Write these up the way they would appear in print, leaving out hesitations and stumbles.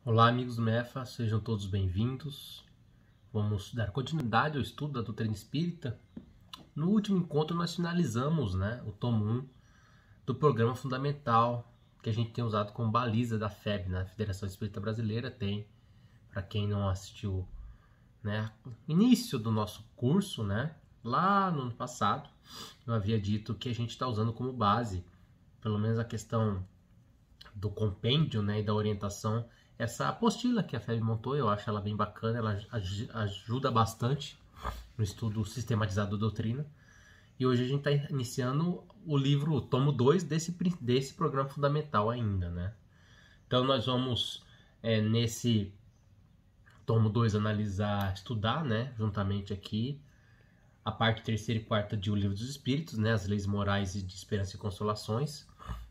Olá, amigos do MEFA, sejam todos bem-vindos. Vamos dar continuidade ao estudo da doutrina espírita. No último encontro nós finalizamos, o tomo 1 do programa fundamental que a gente tem usado como baliza da FEB, Federação Espírita Brasileira. Tem, para quem não assistiu, início do nosso curso, lá no ano passado, eu havia dito que a gente está usando como base, pelo menos a questão do compêndio, e da orientação, essa apostila que a FEB montou. Eu acho ela bem bacana, ela ajuda bastante no estudo sistematizado da doutrina. E hoje a gente está iniciando o livro, tomo 2 desse programa fundamental ainda, Então nós vamos, nesse tomo 2, analisar, estudar, juntamente aqui, a parte 3ª e 4ª de O Livro dos Espíritos, as leis morais e de esperança e consolações.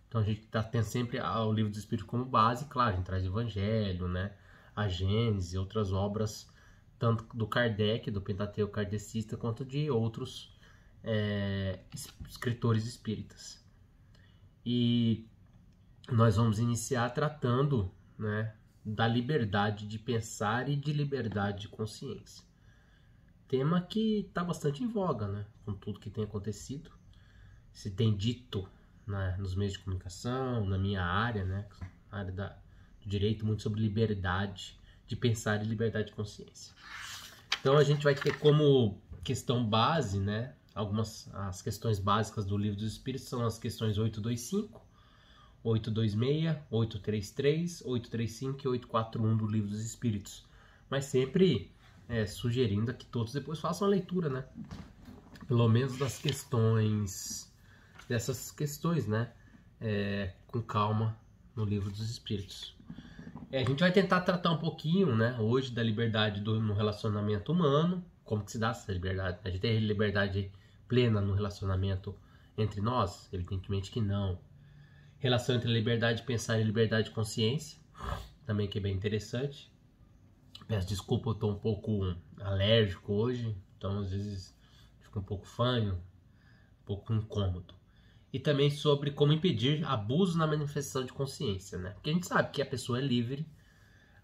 Então a gente está tendo sempre o Livro dos Espíritos como base. Claro, a gente traz o Evangelho, a Gênesis e outras obras, tanto do Kardec, do Pentateuco kardecista, quanto de outros escritores espíritas. E nós vamos iniciar tratando, da liberdade de pensar e de liberdade de consciência. Tema que está bastante em voga, com tudo que tem acontecido. Se tem dito nos meios de comunicação, na minha área, na área do direito, muito sobre liberdade de pensar e liberdade de consciência. Então a gente vai ter como questão base, as questões básicas do Livro dos Espíritos são as questões 825, 826, 833, 835 e 841 do Livro dos Espíritos. Mas sempre sugerindo que todos depois façam a leitura, pelo menos dessas questões, com calma no Livro dos Espíritos. A gente vai tentar tratar um pouquinho, hoje, da liberdade no relacionamento humano. Como que se dá essa liberdade? A gente tem liberdade plena no relacionamento entre nós? Evidentemente que não. Relação entre liberdade de pensar e liberdade de consciência, também, que é bem interessante. Peço desculpa, eu estou um pouco alérgico hoje, então às vezes fica um pouco fanho, um pouco incômodo. E também sobre como impedir abuso na manifestação de consciência, Porque a gente sabe que a pessoa é livre,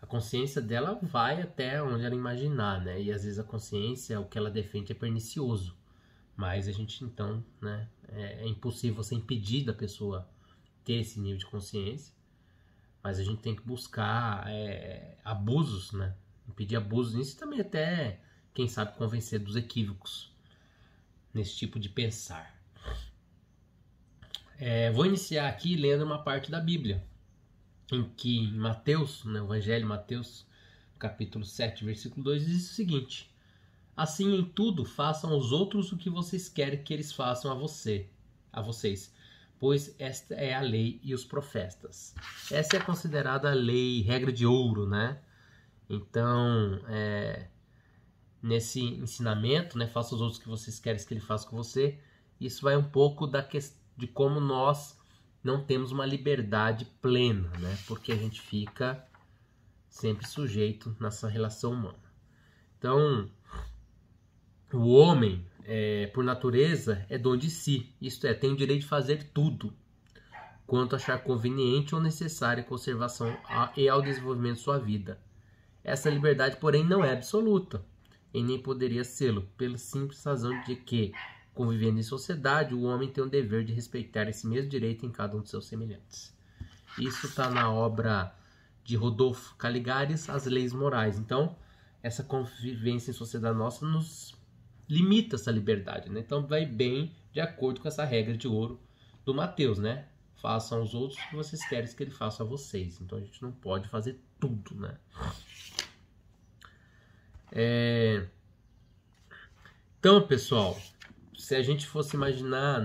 a consciência dela vai até onde ela imaginar, E às vezes a consciência, o que ela defende é pernicioso. Mas a gente, então, é impossível você impedir da pessoa ter esse nível de consciência. Mas a gente tem que buscar abusos, Impedir abusos nisso e também até, quem sabe, convencer dos equívocos nesse tipo de pensar. Vou iniciar aqui lendo uma parte da Bíblia, em que em Mateus, no Evangelho de Mateus, capítulo 7, versículo 2, diz o seguinte: assim, em tudo, façam aos outros o que vocês querem que eles façam a vocês, pois esta é a lei e os profetas. Essa é considerada a lei, regra de ouro, Então, nesse ensinamento, faça aos outros o que vocês querem que ele faça com você, isso vai um pouco de como nós não temos uma liberdade plena, porque a gente fica sempre sujeito nessa relação humana. Então, o homem, por natureza, é dono de si, isto é, tem o direito de fazer tudo quanto achar conveniente ou necessário à conservação e ao desenvolvimento de sua vida. Essa liberdade, porém, não é absoluta, e nem poderia sê-lo, pela simples razão de que, convivendo em sociedade, o homem tem o dever de respeitar esse mesmo direito em cada um de seus semelhantes. Isso está na obra de Rodolfo Caligares, As Leis Morais. Então, essa convivência em sociedade nossa nos limita essa liberdade, Então, vai bem de acordo com essa regra de ouro do Mateus, Façam aos outros o que vocês querem que ele faça a vocês. Então, a gente não pode fazer tudo, Então, pessoal, se a gente fosse imaginar,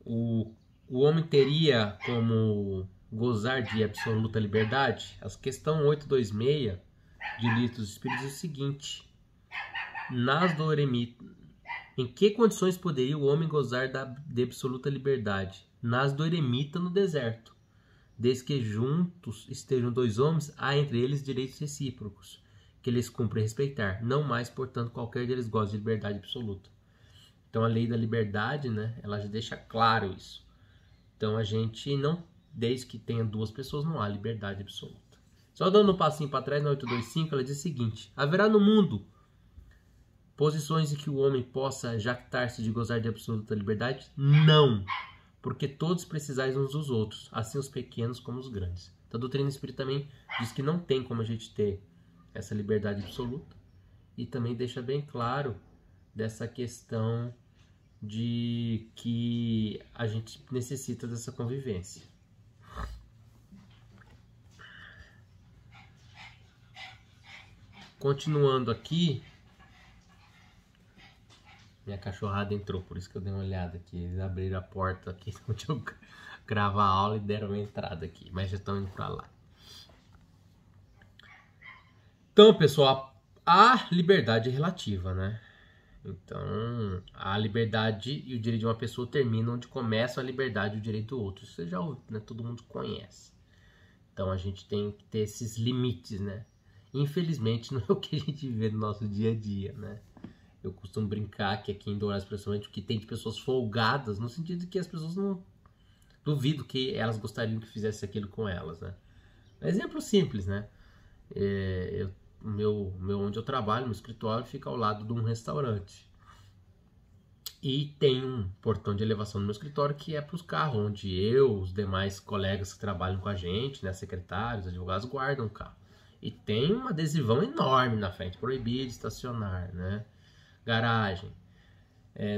o homem teria como gozar de absoluta liberdade? A questão 826 de Livro dos Espíritos é o seguinte: em que condições poderia o homem gozar de absoluta liberdade? Nas do eremita no deserto. Desde que juntos estejam dois homens, há entre eles direitos recíprocos, que eles cumprem respeitar. Não mais, portanto, qualquer deles goza de liberdade absoluta. Então, a lei da liberdade, ela já deixa claro isso. Então, a gente não, desde que tenha duas pessoas, não há liberdade absoluta. Só dando um passinho para trás, na 825, ela diz o seguinte: haverá no mundo posições em que o homem possa jactar-se de gozar de absoluta liberdade? Não, porque todos precisais uns dos outros, assim os pequenos como os grandes. Então, a doutrina espírita também diz que não tem como a gente ter essa liberdade absoluta, e também deixa bem claro dessa questão de que a gente necessita dessa convivência. Continuando aqui, minha cachorrada entrou, por isso que eu dei uma olhada aqui. Eles abriram a porta aqui onde eu gravo a aula e deram uma entrada aqui, mas já estão indo para lá. Então, pessoal, a liberdade é relativa, né? Então, a liberdade e o direito de uma pessoa terminam onde começa a liberdade e o direito do outro. Isso já, né, todo mundo conhece. Então, a gente tem que ter esses limites, né? Infelizmente, não é o que a gente vê no nosso dia a dia, né? Eu costumo brincar que aqui em Dourados, principalmente, o que tem de pessoas folgadas, no sentido de que as pessoas não... Duvido que elas gostariam que fizesse aquilo com elas, né? Um exemplo simples, né? Onde eu trabalho, no escritório, fica ao lado de um restaurante. E tem um portão de elevação no meu escritório que é para os carros, onde eu, os demais colegas que trabalham com a gente, né, secretários, advogados, guardam o carro. E tem um adesivão enorme na frente, proibido estacionar, né? Garagem.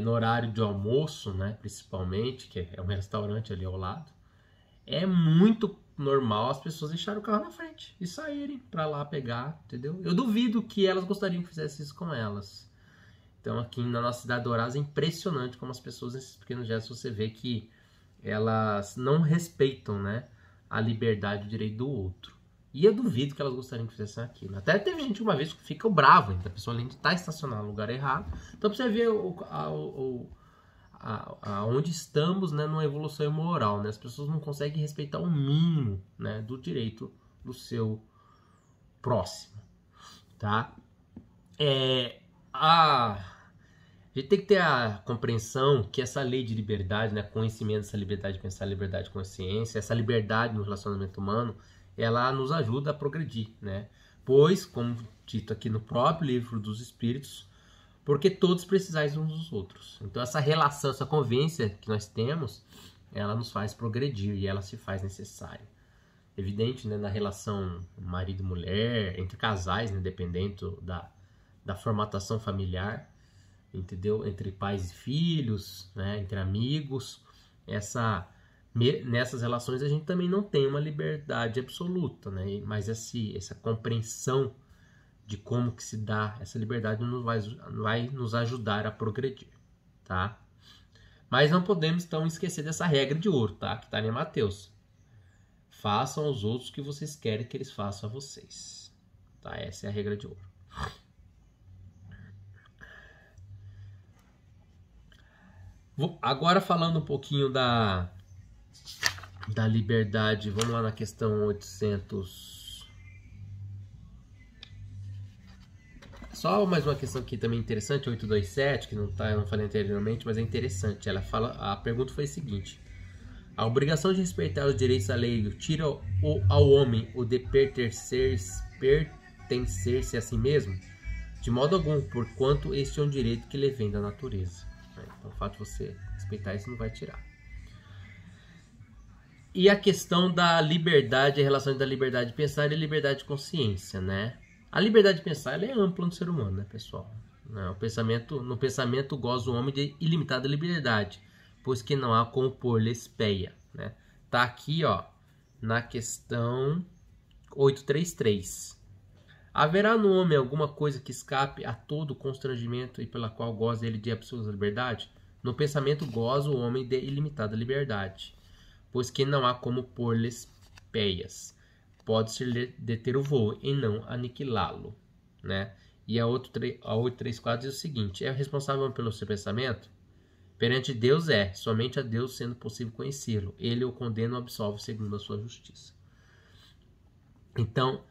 No horário de almoço, né, principalmente, que é um restaurante ali ao lado, é muito normal as pessoas deixarem o carro na frente e saírem para lá pegar, entendeu? Eu duvido que elas gostariam que fizesse isso com elas. Então aqui na nossa cidade de Dourados é impressionante como as pessoas nesses pequenos gestos você vê que elas não respeitam, né, a liberdade e o direito do outro. E eu duvido que elas gostariam que fizessem aquilo. Até teve gente uma vez que fica bravo, a pessoa além de estar estacionada no lugar errado. Então pra você ver onde estamos, né, numa evolução moral, né? As pessoas não conseguem respeitar o mínimo, né, do direito do seu próximo, tá? A gente tem que ter a compreensão que essa lei de liberdade, né, conhecimento, essa liberdade de pensar, liberdade de consciência, essa liberdade no relacionamento humano, ela nos ajuda a progredir, né? Pois, como dito aqui no próprio livro dos Espíritos, porque todos precisais uns dos outros. Então essa relação, essa convivência que nós temos, ela nos faz progredir e ela se faz necessária. Evidente, né, na relação marido e mulher, entre casais, né, dependendo da formatação familiar, entendeu? Entre pais e filhos, né, entre amigos, nessas relações a gente também não tem uma liberdade absoluta, né? Mas essa compreensão de como que se dá essa liberdade vai nos ajudar a progredir, tá? Mas não podemos então esquecer dessa regra de ouro, tá? Que está em Mateus. Façam aos outros o que vocês querem que eles façam a vocês, tá? Essa é a regra de ouro. Agora falando um pouquinho da liberdade, vamos lá na questão 800. Só mais uma questão aqui também interessante, 827, que eu não falei anteriormente, mas é interessante. A pergunta foi a seguinte: a obrigação de respeitar os direitos alheios tira ao homem o de pertencer-se a si mesmo? De modo algum, porquanto este é um direito que lhe vem da natureza. Então, o fato de você respeitar isso não vai tirar. E a questão da liberdade, a relação da liberdade de pensar e liberdade de consciência, né? A liberdade de pensar ela é ampla no ser humano, né, pessoal? No pensamento goza o homem de ilimitada liberdade, pois que não há como pôr-lhe espeia, né? Tá aqui, ó, na questão 833. Haverá no homem alguma coisa que escape a todo constrangimento e pela qual goza ele de absoluta liberdade? No pensamento goza o homem de ilimitada liberdade, pois que não há como pôr-lhe espeias. Pode-se deter o voo e não aniquilá-lo, né? E a 834 diz o seguinte: é responsável pelo seu pensamento? Perante Deus somente a Deus sendo possível conhecê-lo. Ele o condena ou absolve segundo a sua justiça. Então,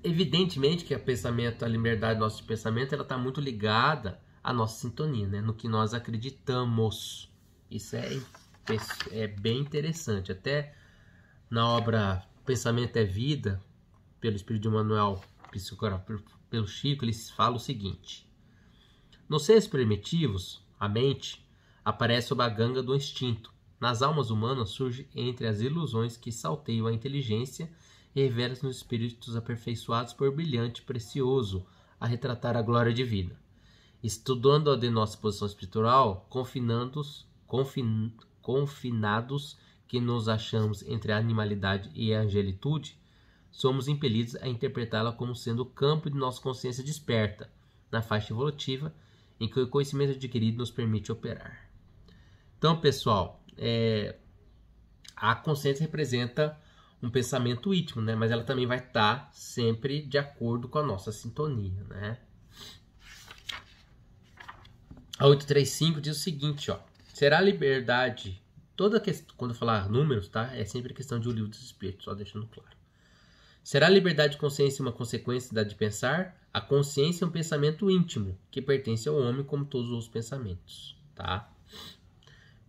evidentemente que a liberdade do nosso pensamento, ela está muito ligada à nossa sintonia, né? No que nós acreditamos. Isso é bem interessante. Até na obra Pensamento é Vida, pelo Espírito de Emmanuel, pelo Chico, eles falam o seguinte: nos seres primitivos, a mente aparece sob a ganga do instinto. Nas almas humanas surge entre as ilusões que salteiam a inteligência e revela-se nos espíritos aperfeiçoados por brilhante precioso a retratar a glória divina. Estudando-a de nossa posição espiritual, confinados que nos achamos entre a animalidade e a angelitude, somos impelidos a interpretá-la como sendo o campo de nossa consciência desperta, na faixa evolutiva, em que o conhecimento adquirido nos permite operar. Então, pessoal, a consciência representa um pensamento íntimo, né? Mas ela também vai estar sempre de acordo com a nossa sintonia, né? A 835 diz o seguinte, ó: será a liberdade, quando eu falar números, tá? É sempre questão de o livro dos espíritos, só deixando claro. Será a liberdade de consciência uma consequência da de pensar? A consciência é um pensamento íntimo, que pertence ao homem como todos os pensamentos, tá?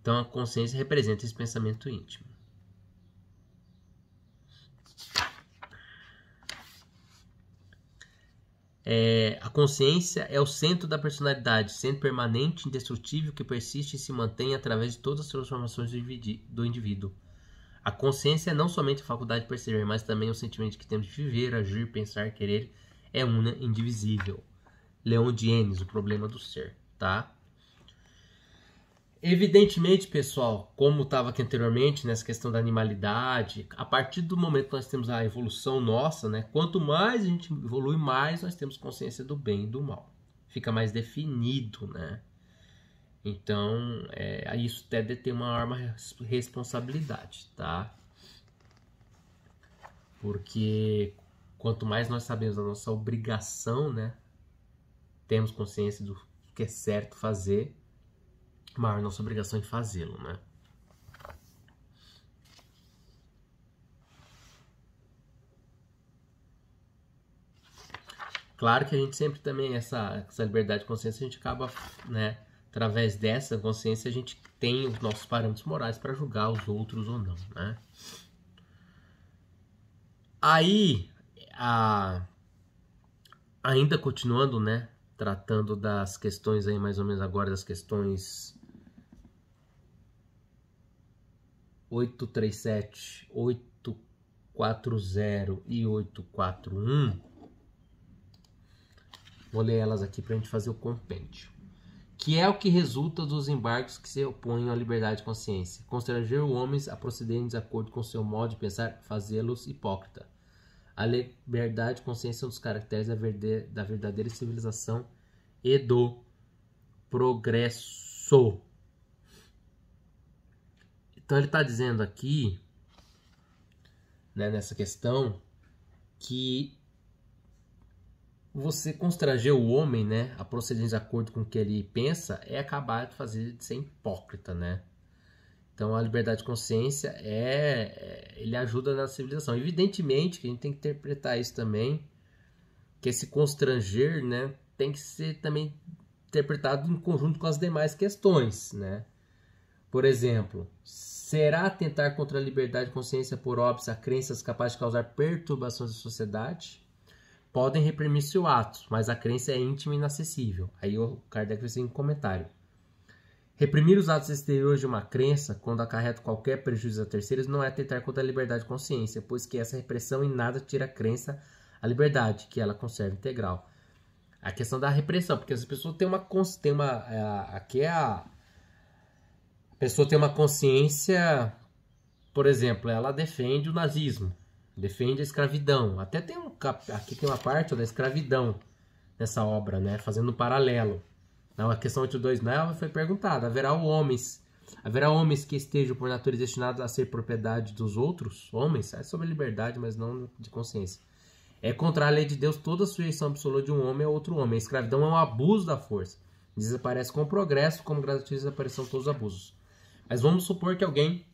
Então a consciência representa esse pensamento íntimo. A consciência é o centro da personalidade, sendo permanente, indestrutível, que persiste e se mantém através de todas as transformações do indivíduo. A consciência é não somente a faculdade de perceber, mas também o sentimento que temos de viver, agir, pensar, querer, é una, indivisível. Leon Dienes, o problema do ser, tá? Evidentemente, pessoal, como estava aqui anteriormente, nessa questão da animalidade, a partir do momento que nós temos a evolução nossa, né, quanto mais a gente evolui, mais nós temos consciência do bem e do mal. Fica mais definido, né? Então, isso deve ter uma maior responsabilidade, tá? Porque quanto mais nós sabemos da nossa obrigação, né, temos consciência do que é certo fazer, maior nossa obrigação em fazê-lo, né? Claro que a gente sempre também, essa liberdade de consciência, a gente acaba, né, através dessa consciência, a gente tem os nossos parâmetros morais para julgar os outros ou não, né? Aí, ainda continuando, né, tratando das questões aí, mais ou menos agora, das questões 837, 840 e 841. Vou ler elas aqui para a gente fazer o compêndio. Que é o que resulta dos embargos que se opõem à liberdade de consciência. Constranger os homens a procederem de acordo com seu modo de pensar, fazê-los hipócrita. A liberdade de consciência é um dos caracteres da verdadeira civilização e do progresso. Então ele está dizendo aqui, né, nessa questão, que você constranger o homem, né, a proceder de acordo com o que ele pensa, é acabar de ser hipócrita, né? Então a liberdade de consciência ele ajuda na civilização. Evidentemente que a gente tem que interpretar isso também, que esse constranger, né, tem que ser também interpretado em conjunto com as demais questões, né? Por exemplo, será atentar contra a liberdade de consciência por óbvio a crenças capazes de causar perturbações da sociedade? Podem reprimir seu ato, mas a crença é íntima e inacessível. Aí o Kardec fez um comentário. Reprimir os atos exteriores de uma crença, quando acarreta qualquer prejuízo a terceiros, não é atentar contra a liberdade de consciência, pois que essa repressão em nada tira a crença a liberdade, que ela conserva integral. A questão da repressão, porque as pessoas têm uma pessoa tem uma consciência, por exemplo, ela defende o nazismo, defende a escravidão. Até aqui tem uma parte da escravidão nessa obra, né, fazendo um paralelo. Na questão 829 foi perguntado: haverá homens que estejam por natureza destinados a ser propriedade dos outros homens? É sobre liberdade, mas não de consciência. É contra a lei de Deus toda a sujeição absoluta de um homem a outro homem. A escravidão é um abuso da força. Desaparece com o progresso, como gratuita desaparição de todos os abusos. Mas vamos supor que alguém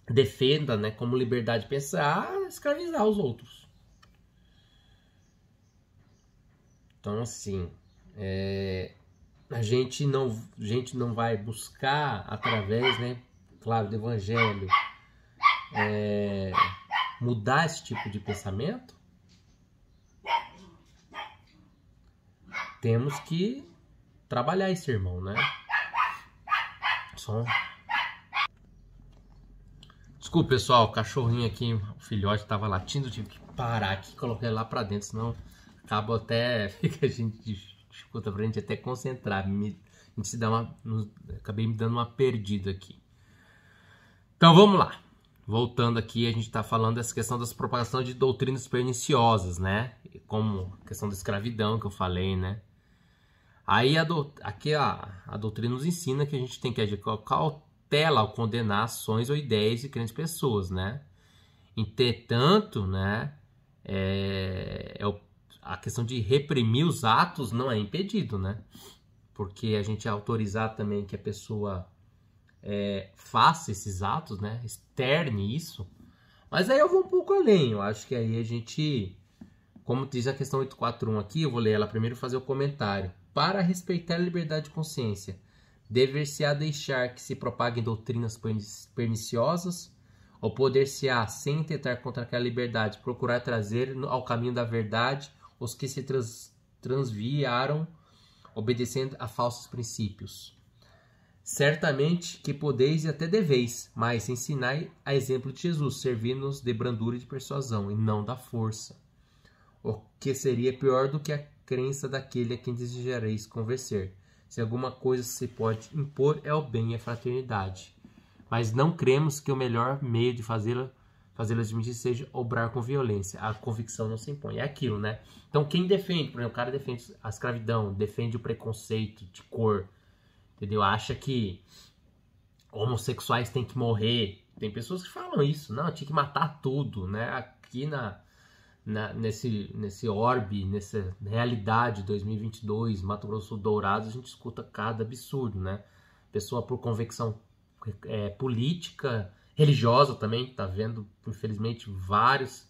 defenda, né, como liberdade de pensar, escravizar os outros. Então, assim, a gente não vai buscar através, né, claro, do evangelho, mudar esse tipo de pensamento, temos que trabalhar esse irmão, né? Desculpa, pessoal, o cachorrinho aqui, o filhote tava latindo, tive que parar aqui e colocar ele lá pra dentro, senão acaba até, fica a gente dificulta pra gente até concentrar, acabei me dando uma perdida aqui. Então vamos lá, voltando aqui, a gente tá falando dessa questão das propagação de doutrinas perniciosas, né? Como a questão da escravidão que eu falei, né? Aí aqui a doutrina nos ensina que a gente tem que agir com cautela ao condenar ações ou ideias de grandes pessoas, né? Entretanto, né, a questão de reprimir os atos não é impedido, né? Porque a gente autorizar também que a pessoa faça esses atos, né? Externe isso. Mas aí eu vou um pouco além. Eu acho que aí a gente, como diz a questão 841 aqui, eu vou ler ela primeiro e fazer o comentário. Para respeitar a liberdade de consciência, dever-se-á deixar que se propaguem doutrinas perniciosas, ou poder-se-á, sem tentar contra aquela liberdade, procurar trazer ao caminho da verdade os que se transviaram, obedecendo a falsos princípios. Certamente que podeis e até deveis, mas ensinai a exemplo de Jesus, servindo-nos de brandura e de persuasão, e não da força. O que seria pior do que a crença daquele a quem desejareis convencer. Se alguma coisa se pode impor, é o bem e a fraternidade. Mas não cremos que o melhor meio de fazê-la admitir seja obrar com violência. A convicção não se impõe. É aquilo, né? Então quem defende, por exemplo, o cara defende a escravidão, defende o preconceito de cor, entendeu? Acha que homossexuais têm que morrer. Tem pessoas que falam isso. Não, tinha que matar tudo, né? Aqui nesse orbe, nessa realidade 2022, Mato Grosso Dourado, a gente escuta cada absurdo, né? Pessoa por convicção política, religiosa também, tá vendo, infelizmente, vários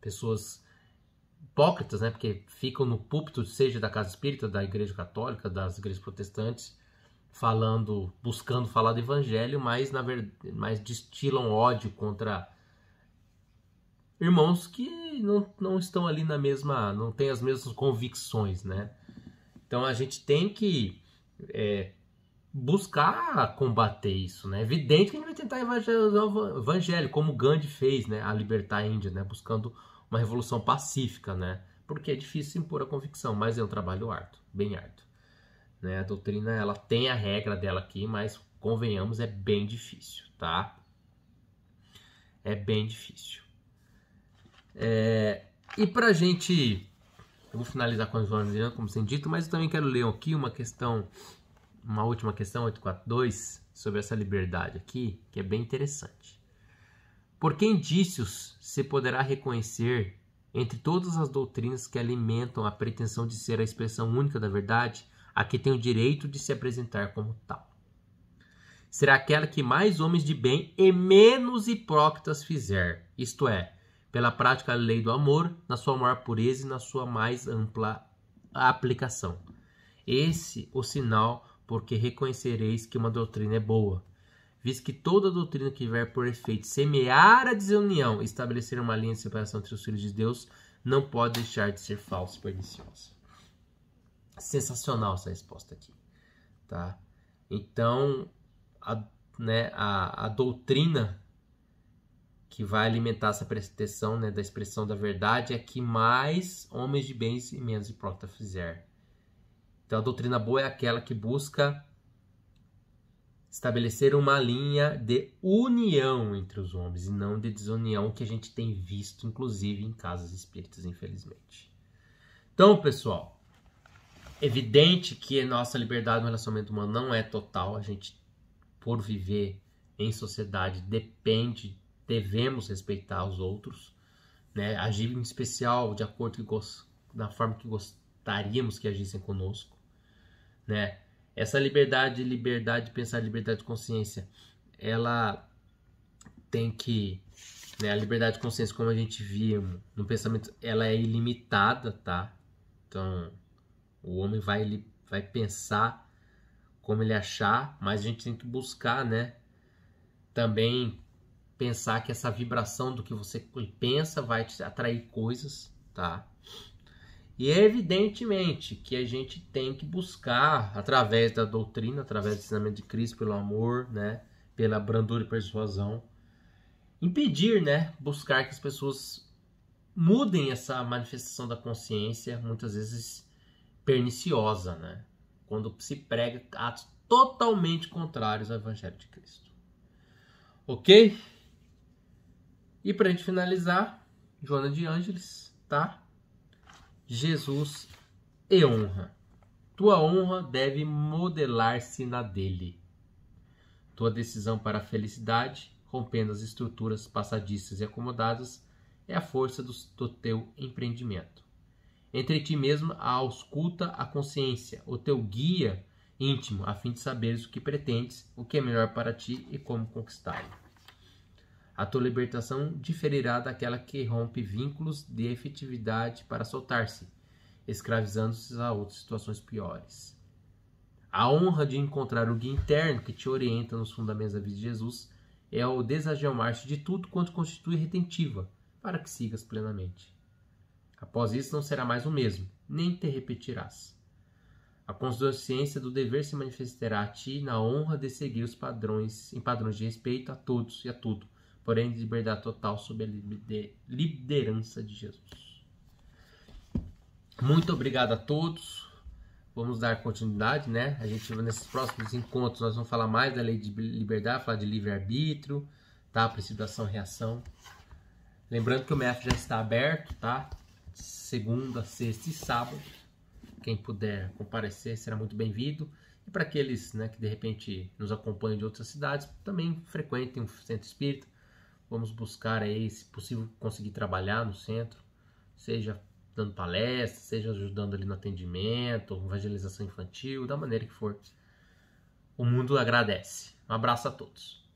pessoas hipócritas, né? Porque ficam no púlpito, seja da Casa Espírita, da Igreja Católica, das igrejas protestantes, buscando falar do Evangelho, mas destilam ódio contra irmãos que não estão ali não têm as mesmas convicções, né? Então a gente tem que buscar combater isso, né? É evidente que a gente vai tentar evangelizar o evangelho, como Gandhi fez, né? A libertar a Índia, né? Buscando uma revolução pacífica, né? Porque é difícil impor a convicção, mas é um trabalho árduo, bem árduo, né? A doutrina, ela tem a regra dela aqui, mas convenhamos, é bem difícil, tá? É bem difícil. E pra gente, eu vou finalizar com as ordens, como sem dito, mas eu também quero ler aqui uma última questão, 842, sobre essa liberdade aqui, que é bem interessante. Por que indícios se poderá reconhecer entre todas as doutrinas que alimentam a pretensão de ser a expressão única da verdade, a que tem o direito de se apresentar como tal? Será aquela que mais homens de bem e menos hipócritas fizer, isto é, pela prática da lei do amor, na sua maior pureza e na sua mais ampla aplicação. Esse o sinal porque reconhecereis que uma doutrina é boa, visto que toda doutrina que tiver por efeito semear a desunião e estabelecer uma linha de separação entre os filhos de Deus, não pode deixar de ser falsa e perniciosa. Sensacional essa resposta aqui, tá? Então, a doutrina que vai alimentar essa proteção, né, da expressão da verdade é que mais homens de bens e menos hipócritas fizer. Então a doutrina boa é aquela que busca estabelecer uma linha de união entre os homens e não de desunião, que a gente tem visto inclusive em casas espíritas, infelizmente. Então, pessoal, evidente que a nossa liberdade no relacionamento humano não é total. A gente, por viver em sociedade, devemos respeitar os outros, né? Agir em especial de acordo da forma que gostaríamos que agissem conosco, né? Essa liberdade de pensar, liberdade de consciência, ela tem que, né, a liberdade de consciência, como a gente viu no pensamento, ela é ilimitada, tá? Então, o homem vai pensar como ele achar, mas a gente tem que buscar, né, também pensar que essa vibração do que você pensa vai te atrair coisas, tá? E evidentemente que a gente tem que buscar, através da doutrina, através do ensinamento de Cristo, pelo amor, né? Pela brandura e persuasão, impedir, né? Buscar que as pessoas mudem essa manifestação da consciência, muitas vezes perniciosa, né? Quando se prega atos totalmente contrários ao Evangelho de Cristo. Ok? E para a gente finalizar, Joana de Ângeles, tá? Jesus e honra. Tua honra deve modelar-se na dele. Tua decisão para a felicidade, rompendo as estruturas passadiças e acomodadas, é a força do teu empreendimento. Entre ti mesmo ausculta a consciência, o teu guia íntimo, a fim de saberes o que pretendes, o que é melhor para ti e como conquistá-lo. A tua libertação diferirá daquela que rompe vínculos de efetividade para soltar-se, escravizando-se a outras situações piores. A honra de encontrar o guia interno que te orienta nos fundamentos da vida de Jesus é o desagelmar-se de tudo quanto constitui retentiva, para que sigas plenamente. Após isso não será mais o mesmo, nem te repetirás. A consciência do dever se manifestará a ti na honra de seguir os padrões de respeito a todos e a tudo, porém de liberdade total sob a liderança de Jesus. Muito obrigado a todos. Vamos dar continuidade, né? A gente, nesses próximos encontros, nós vamos falar mais da lei de liberdade, falar de livre-arbítrio, tá? Princípio da ação-reação. Lembrando que o MEF já está aberto, tá? Segunda, sexta e sábado. Quem puder comparecer será muito bem-vindo. E para aqueles, né, que de repente nos acompanham de outras cidades, também frequentem o Centro Espírita. Vamos buscar aí, se possível, conseguir trabalhar no centro, seja dando palestra, seja ajudando ali no atendimento, evangelização infantil, da maneira que for. O mundo agradece. Um abraço a todos.